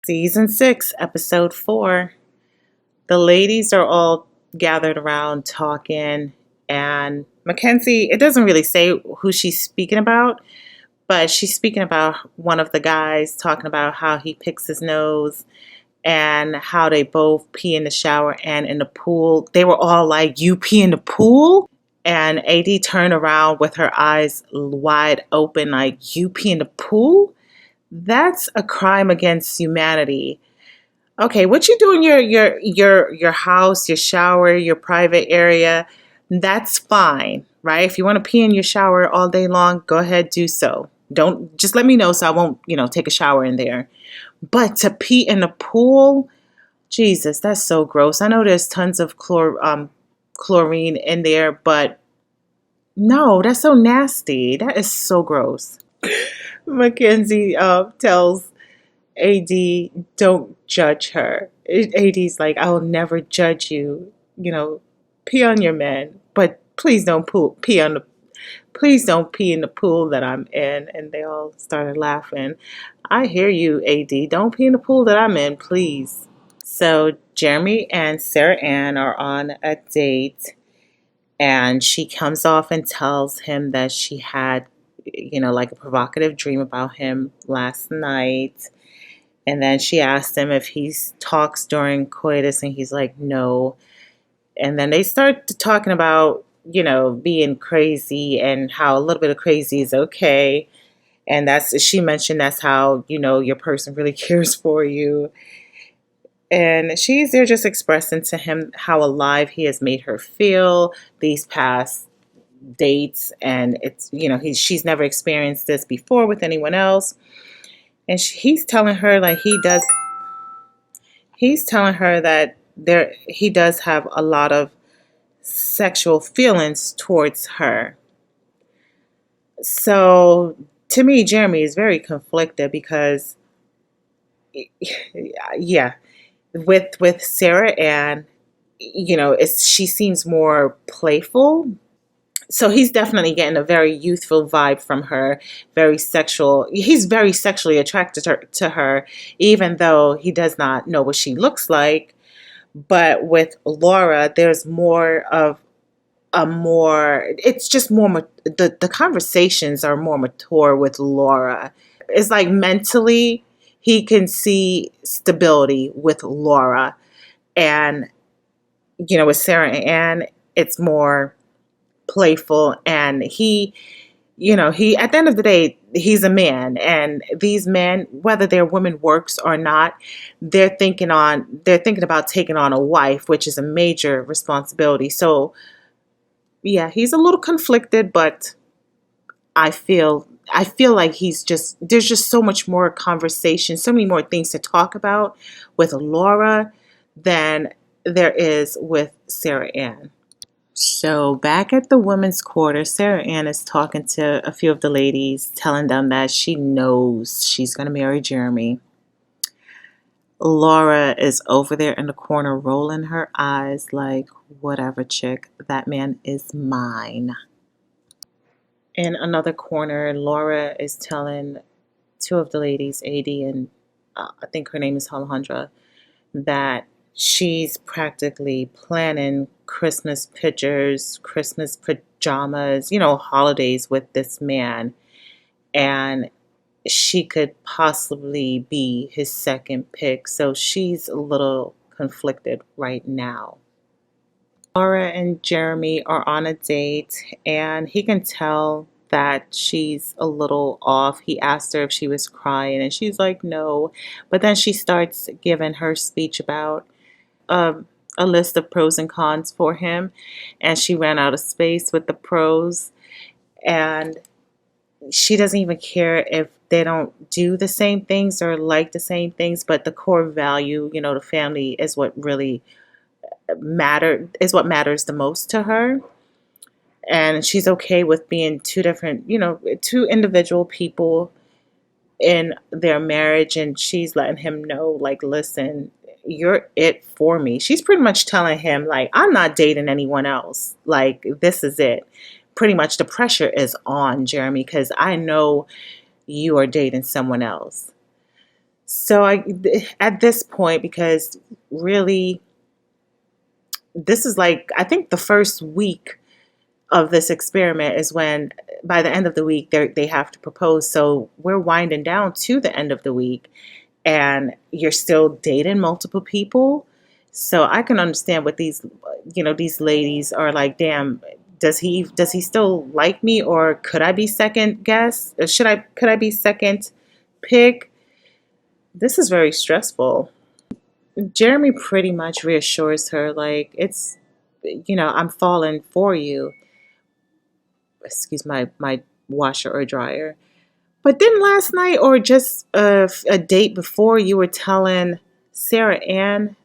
Season 6, Episode 4. The ladies are all gathered around talking, and Mackenzie, it doesn't really say who she's speaking about, but she's speaking about one of the guys, talking about how he picks his nose and how they both pee in the shower and in the pool. They were all like, "You pee in the pool?" And AD turned around with her eyes wide open, like, "You pee in the pool? That's a crime against humanity." Okay, what you do in your house, your shower, your private area, that's fine, right? If you want to pee in your shower all day long, go ahead, do so. Don't just let me know so I won't, take a shower in there. But to pee in the pool, Jesus, that's so gross. I know there's tons of chlorine in there, but no, that's so nasty. That is so gross. Mackenzie tells AD, don't judge her. AD's like, I will never judge you. Pee on your men, but please don't please don't pee in the pool that I'm in. And they all started laughing. I hear you, AD. Don't pee in the pool that I'm in, please. So Jeremy and Sarah Ann are on a date, and she comes off and tells him that she had, like a provocative dream about him last night. And then she asked him if he talks during coitus, and he's like, no. And then they start talking about, being crazy and how a little bit of crazy is okay. And she mentioned that's how, your person really cares for you. And they're just expressing to him how alive he has made her feel these past dates. And it's, she's never experienced this before with anyone else. And he's telling her he's telling her that he does have a lot of sexual feelings towards her. So to me, Jeremy is very conflicted because, yeah, with Sarah Ann, she seems more playful. So he's definitely getting a very youthful vibe from her, very sexual. He's very sexually attracted to her, even though he does not know what she looks like. But with Laura, there's it's just more, the conversations are more mature with Laura. It's like mentally, he can see stability with Laura. And, with Sarah Ann, it's more playful, and he at the end of the day, he's a man, and these men, whether their woman works or not, they're thinking about taking on a wife, which is a major responsibility. So yeah, he's a little conflicted, but I feel like there's just so much more conversation, so many more things to talk about with Laura than there is with Sarah Ann. So back at the women's quarter, Sarah Ann is talking to a few of the ladies, telling them that she knows she's going to marry Jeremy. Laura is over there in the corner rolling her eyes like, whatever, chick, that man is mine. In another corner, Laura is telling two of the ladies, AD and I think her name is Alejandra, that she's practically planning Christmas pictures, Christmas pajamas, holidays with this man. And she could possibly be his second pick. So she's a little conflicted right now. Laura and Jeremy are on a date, and he can tell that she's a little off. He asked her if she was crying, and she's like, no. But then she starts giving her speech about a list of pros and cons for him, and she ran out of space with the pros, and she doesn't even care if they don't do the same things or like the same things, but the core value, the family is what really matters the most to her. And she's okay with being two individual people in their marriage, and she's letting him know, like, listen, you're it for me. She's pretty much telling him, like, I'm not dating anyone else. Like, this is it. Pretty much the pressure is on, Jeremy, because I know you are dating someone else. So at this point, because really, this is like, I think the first week of this experiment is when, by the end of the week, they have to propose. So we're winding down to the end of the week, and you're still dating multiple people. So I can understand what these ladies are like. Damn, does he still like me, or could I be second guess? Or could I be second pick? This is very stressful. Jeremy pretty much reassures her, like, I'm falling for you. Excuse my washer or dryer. But then last night, or just a date before, you were telling Sarah Ann,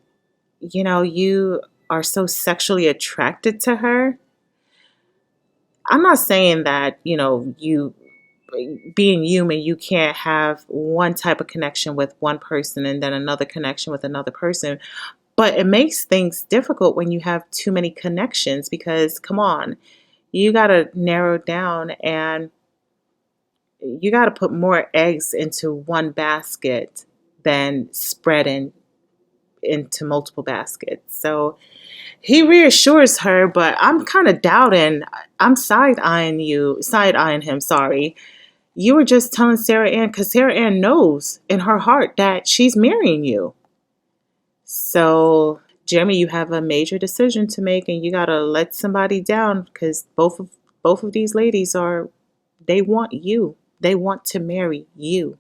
you are so sexually attracted to her. I'm not saying that, you being human, you can't have one type of connection with one person and then another connection with another person. But it makes things difficult when you have too many connections because, come on, you got to narrow down, and you got to put more eggs into one basket than spreading into multiple baskets. So he reassures her, but I'm kind of doubting. I'm side eyeing him. Sorry. You were just telling Sarah Ann, because Sarah Ann knows in her heart that she's marrying you. So, Jeremy, you have a major decision to make, and you got to let somebody down because both of these ladies they want you. They want to marry you.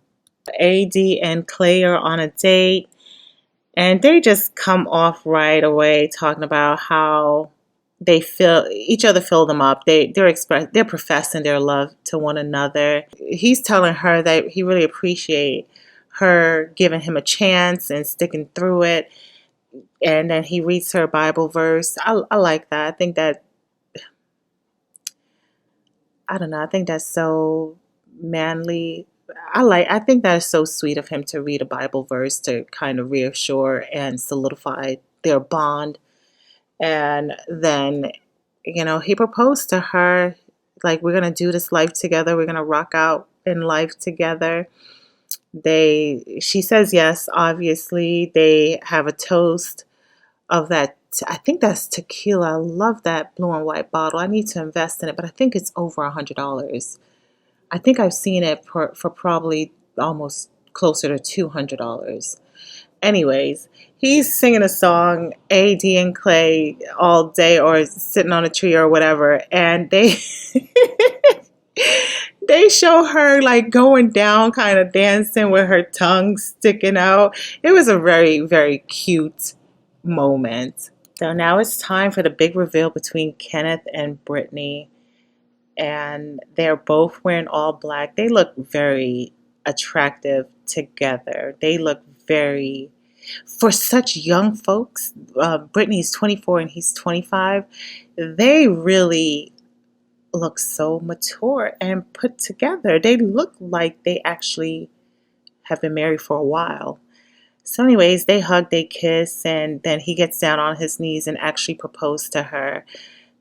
AD and Clay are on a date, and they just come off right away talking about how they feel each other fill them up. They're professing their love to one another. He's telling her that he really appreciates her giving him a chance and sticking through it. And then he reads her a Bible verse. I like that. I don't know. I think that's so manly. I think that is so sweet of him to read a Bible verse to kind of reassure and solidify their bond. And then, he proposed to her, like, we're going to do this life together. We're going to rock out in life together. She says yes, obviously. They have a toast of that. I think that's tequila. I love that blue and white bottle. I need to invest in it, but I think it's over $100. I think I've seen it for probably almost closer to $200. Anyways, he's singing a song, AD and Clay, all day, or sitting on a tree or whatever, and they they show her like going down, kind of dancing with her tongue sticking out. It was a very, very cute moment. So now it's time for the big reveal between Kenneth and Brittany, and they're both wearing all black. They look very attractive together. They look very, for such young folks, Brittany's 24 and he's 25, they really look so mature and put together. They look like they actually have been married for a while. So anyways, they hug, they kiss, and then he gets down on his knees and actually proposed to her.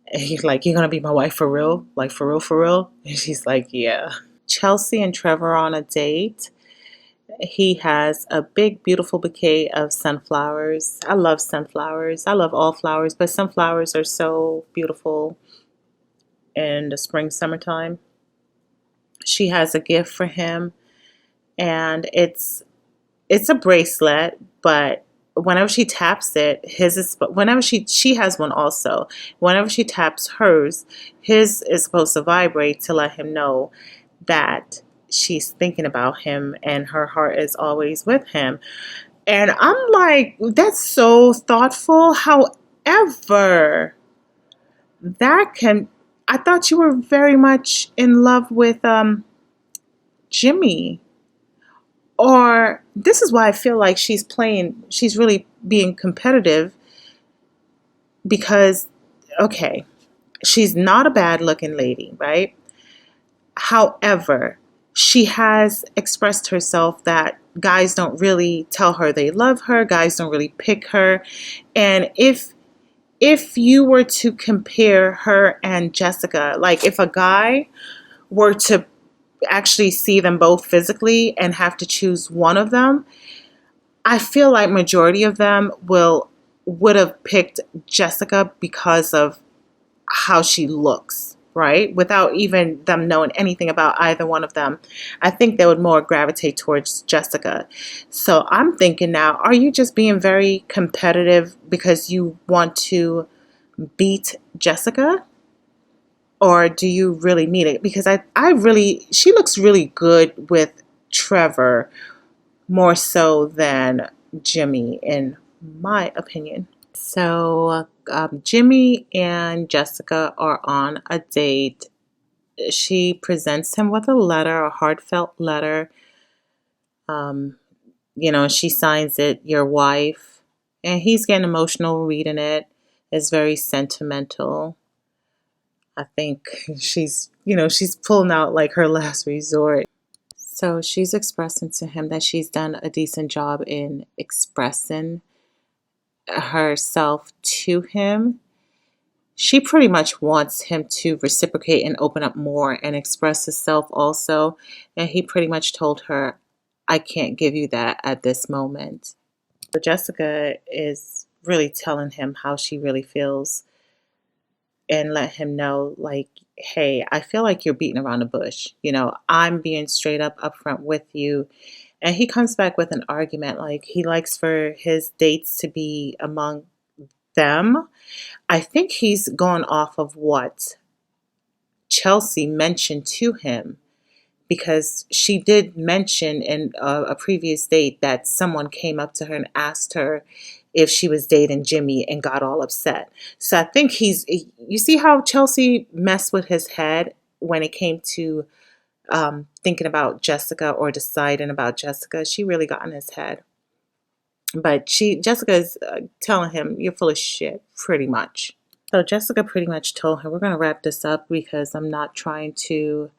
And he's like, "You're going to be my wife for real? Like, for real, for real?" And she's like, "Yeah." Chelsea and Trevor are on a date. He has a big, beautiful bouquet of sunflowers. I love sunflowers. I love all flowers, but sunflowers are so beautiful in the spring, summertime. She has a gift for him, and it's a bracelet, but whenever she taps it, his is, whenever she has one also. Whenever she taps hers, his is supposed to vibrate to let him know that she's thinking about him and her heart is always with him. And I'm like, that's so thoughtful. However, that can I thought you were very much in love with Jimmy. Or this is why I feel like she's really being competitive because, okay, she's not a bad looking lady, right? However, she has expressed herself that guys don't really tell her they love her, guys don't really pick her. And if you were to compare her and Jessica, like if a guy were to actually see them both physically and have to choose one of them, I feel like majority of them would have picked Jessica because of how she looks, right? Without even them knowing anything about either one of them. I think they would more gravitate towards Jessica. So I'm thinking now, are you just being very competitive because you want to beat Jessica? Or do you really mean it? Because she looks really good with Trevor more so than Jimmy, in my opinion. So Jimmy and Jessica are on a date. She presents him with a letter, a heartfelt letter. Um, she signs it, your wife. And he's getting emotional reading it. It's very sentimental. I think she's pulling out like her last resort. So she's expressing to him that she's done a decent job in expressing herself to him. She pretty much wants him to reciprocate and open up more and express himself also. And he pretty much told her, I can't give you that at this moment. So Jessica is really telling him how she really feels and let him know, like, hey, I feel like you're beating around the bush. I'm being straight up upfront with you. And he comes back with an argument like he likes for his dates to be among them. I think he's gone off of what Chelsea mentioned to him because she did mention in a previous date that someone came up to her and asked her if she was dating Jimmy and got all upset. So I think you see how Chelsea messed with his head when it came to thinking about Jessica or deciding about Jessica. She really got in his head. But Jessica is telling him, you're full of shit, pretty much. So Jessica pretty much told him, we're going to wrap this up because I'm not trying to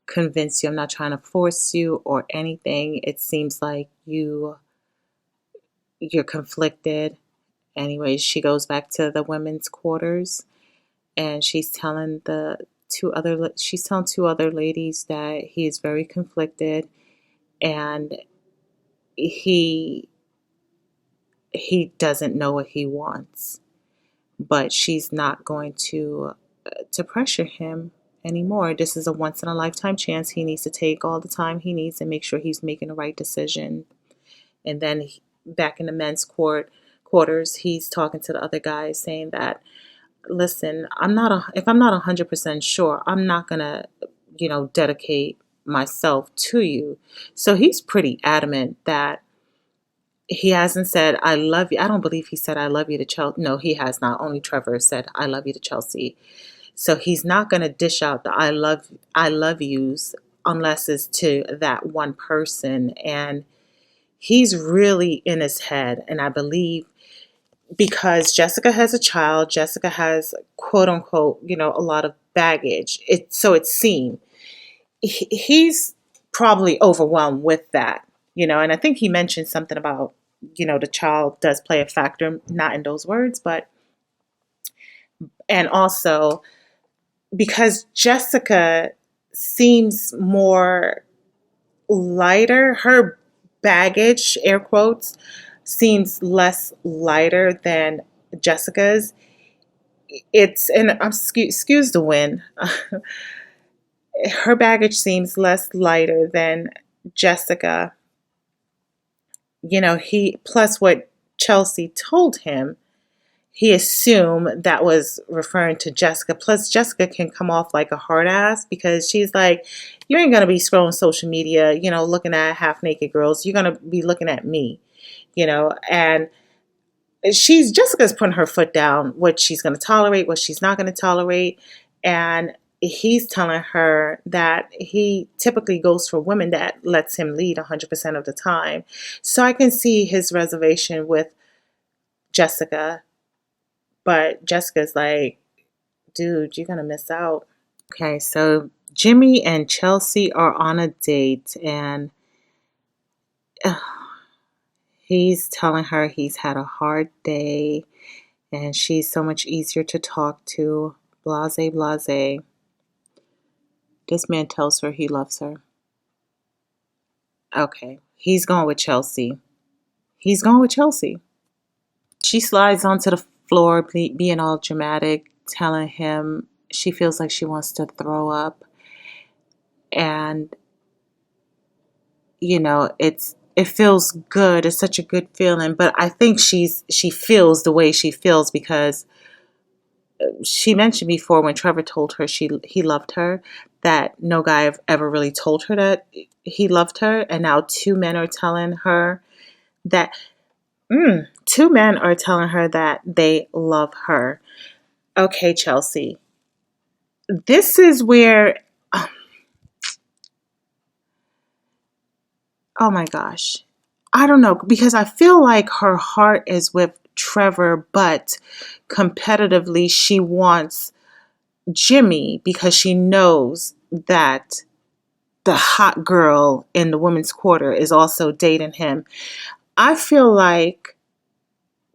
convince you. I'm not trying to force you or anything. It seems like you're conflicted. Anyways, she goes back to the women's quarters and she's telling two other ladies that he is very conflicted and he doesn't know what he wants. But she's not going to pressure him anymore. This is a once in a lifetime chance he needs to take all the time he needs and make sure he's making the right decision. And then back in the men's quarters, he's talking to the other guys saying that, listen, if I'm not 100% sure, I'm not gonna, dedicate myself to you. So he's pretty adamant that he hasn't said I love you. I don't believe he said I love you to Chelsea. No, he has not. Only Trevor said I love you to Chelsea. So he's not going to dish out the I love yous unless it's to that one person. And he's really in his head. And I believe because Jessica has a child, Jessica has quote unquote, a lot of baggage. It seemed he's probably overwhelmed with that, and I think he mentioned something about, the child does play a factor, not in those words, and also because Jessica seems more lighter, her baggage, air quotes, seems less lighter than Jessica's. And excuse the wind, her baggage seems less lighter than Jessica. He plus what Chelsea told him, he assumed that was referring to Jessica. Plus, Jessica can come off like a hard ass because she's like, you ain't gonna be scrolling social media, looking at half naked girls. You're gonna be looking at me, and Jessica's putting her foot down, what she's gonna tolerate, what she's not gonna tolerate, and he's telling her that he typically goes for women that lets him lead 100% of the time. So I can see his reservation with Jessica, but Jessica's like, dude, you're going to miss out. Okay, so Jimmy and Chelsea are on a date and uh, he's telling her he's had a hard day and she's so much easier to talk to, blase, blase. This man tells her he loves her. Okay, he's going with Chelsea. He's going with Chelsea. She slides onto the floor, being all dramatic, telling him she feels like she wants to throw up. And, it feels good. It's such a good feeling. But I think she feels the way she feels because she mentioned before when Trevor told her he loved her, that no guy ever really told her that he loved her. And now two men are telling her that two men are telling her that they love her. Okay, Chelsea. This is where, oh my gosh. I don't know, because I feel like her heart is with Trevor, but competitively she wants Jimmy because she knows that the hot girl in the women's quarter is also dating him. I feel like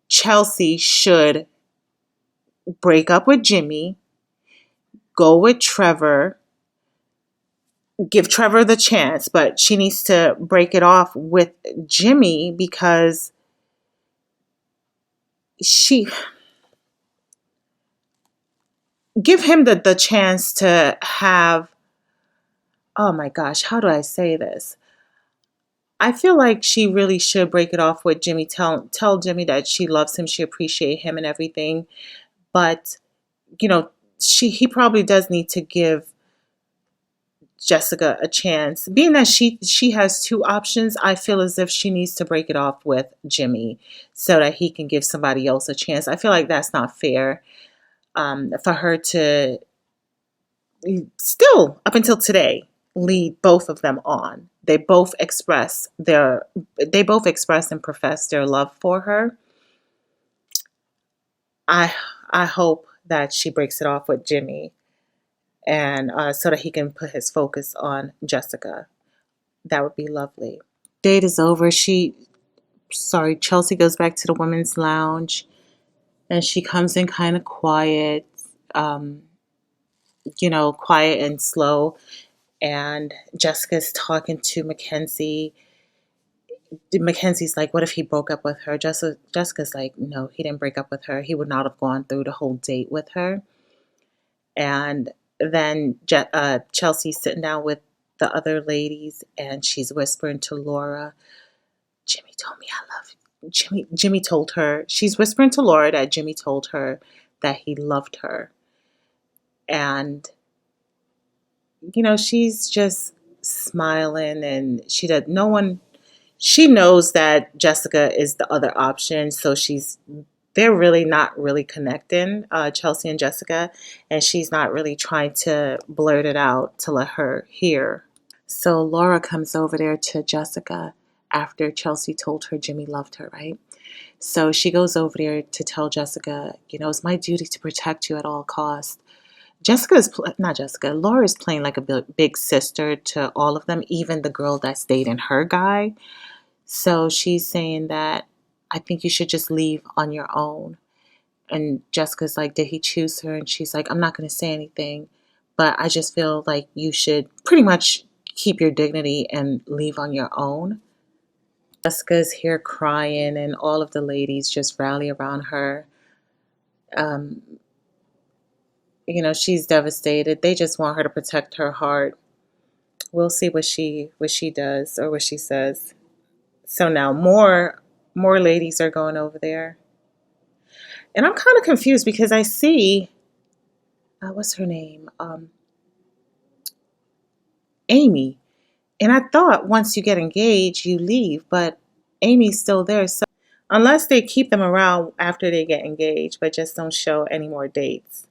Chelsea should break up with Jimmy, go with Trevor, give Trevor the chance, but she needs to break it off with Jimmy because she give him the chance to have, oh my gosh, how do I say this? I feel like she really should break it off with Jimmy. Tell Jimmy that she loves him, she appreciates him and everything. But, you know, he probably does need to give Jessica a chance. Being that she has two options, I feel as if she needs to break it off with Jimmy so that he can give somebody else a chance. I feel like that's not fair, for her to still, up until today, lead both of them on. They both express and profess their love for her. I I hope that she breaks it off with Jimmy, and so that he can put his focus on Jessica. That would be lovely. Date is over. Chelsea goes back to the women's lounge, and she comes in kind of quiet, um, quiet and slow. And Jessica's talking to Mackenzie. Mackenzie's like, what if he broke up with her? Jessica's like, no, he didn't break up with her. He would not have gone through the whole date with her. And then Chelsea's sitting down with the other ladies, and she's whispering to Laura, Jimmy told me I love you. Jimmy told her, she's whispering to Laura that Jimmy told her that he loved her. And, she's just smiling, and she knows that Jessica is the other option. So they're really not really connecting, Chelsea and Jessica, and she's not really trying to blurt it out to let her hear. So Laura comes over there to Jessica after Chelsea told her Jimmy loved her, right? So she goes over there to tell Jessica, it's my duty to protect you at all costs. Not Jessica, Laura is playing like a big sister to all of them, even the girl that's dating her guy. So she's saying that I think you should just leave on your own. And Jessica's like, did he choose her? And she's like, I'm not going to say anything, but I just feel like you should pretty much keep your dignity and leave on your own. Jessica's here crying, and all of the ladies just rally around her. Um, she's devastated. They just want her to protect her heart. We'll see what she does or what she says. So now more ladies are going over there. And I'm kind of confused because I see, what's her name? Amy. And I thought once you get engaged, you leave, but Amy's still there. So unless they keep them around after they get engaged, but just don't show any more dates.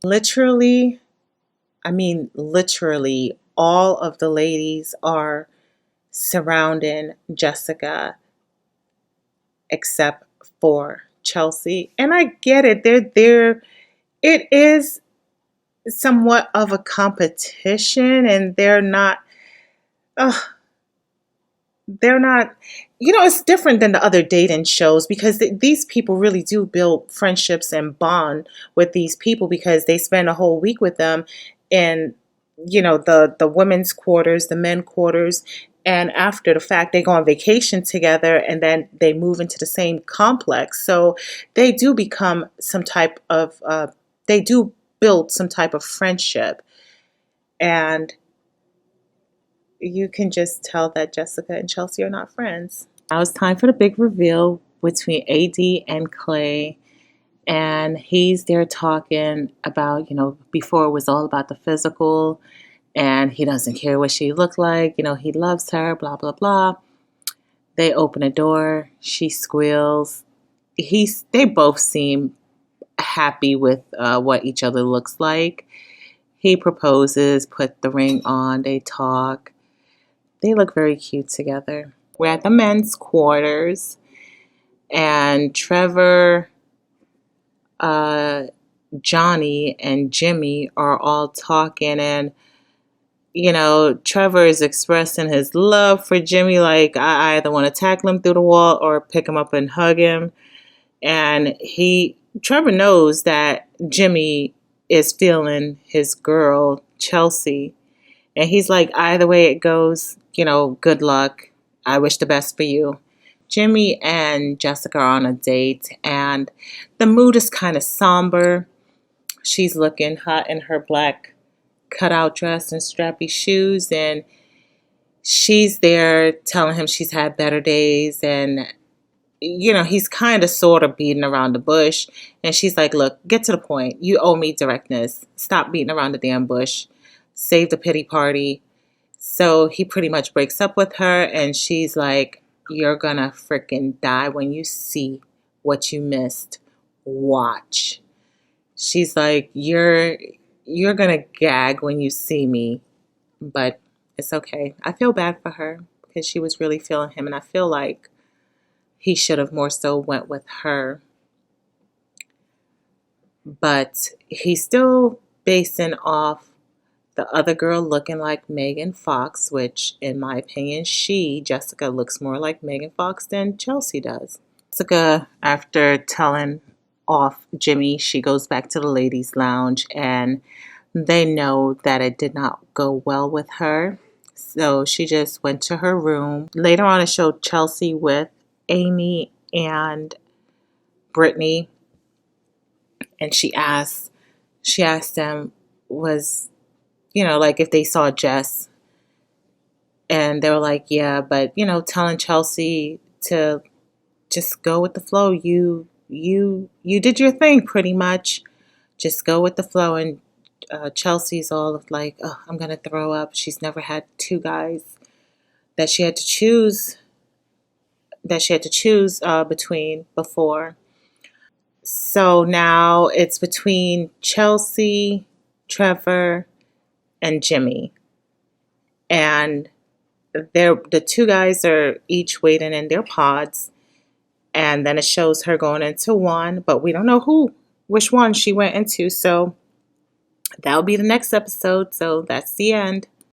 Literally, I mean, literally, all of the ladies are surrounding Jessica except for Chelsea. And I get it. It is somewhat of a competition, and uh, they're not, it's different than the other dating shows because these people really do build friendships and bond with these people because they spend a whole week with them. And the women's quarters, the men quarters, and after the fact they go on vacation together and then they move into the same complex. So they do become some type of they do build some type of friendship, and you can just tell that Jessica and Chelsea are not friends. Now it's time for the big reveal between AD and Clay. And he's there talking about, before it was all about the physical, and he doesn't care what she looked like. He loves her, blah, blah, blah. They open a door. She squeals. They both seem happy with what each other looks like. He proposes, put the ring on. They talk. They look very cute together. We're at the men's quarters, and Trevor, Johnny, and Jimmy are all talking, and Trevor is expressing his love for Jimmy. Like, I either want to tackle him through the wall or pick him up and hug him. And Trevor knows that Jimmy is feeling his girl, Chelsea. And he's like, either way it goes, good luck. I wish the best for you. Jimmy and Jessica are on a date, and the mood is kind of somber. She's looking hot in her black cutout dress and strappy shoes, and she's there telling him she's had better days, and he's kind of sort of beating around the bush, and she's like, look, get to the point. You owe me directness. Stop beating around the damn bush. Save the pity party. So he pretty much breaks up with her, and she's like, you're gonna freaking die when you see what you missed. Watch. She's like, you're gonna gag when you see me, but it's okay. I feel bad for her because she was really feeling him, and I feel like he should have more so went with her. But he's still basing off the other girl looking like Megan Fox, which in my opinion, Jessica, looks more like Megan Fox than Chelsea does. Jessica, after telling off Jimmy, she goes back to the ladies' lounge, and they know that it did not go well with her. So she just went to her room. Later on, it showed Chelsea with Amy and Brittany, and she asked them, was, like if they saw Jess, and they were like, yeah, but, telling Chelsea to just go with the flow. You did your thing pretty much. Just go with the flow. And Chelsea's all of like, oh, I'm going to throw up. She's never had two guys that she had to choose between before. So now it's between Chelsea, Trevor, and Jimmy. And the two guys are each waiting in their pods. And then it shows her going into one, but we don't know which one she went into. So that'll be the next episode. So that's the end.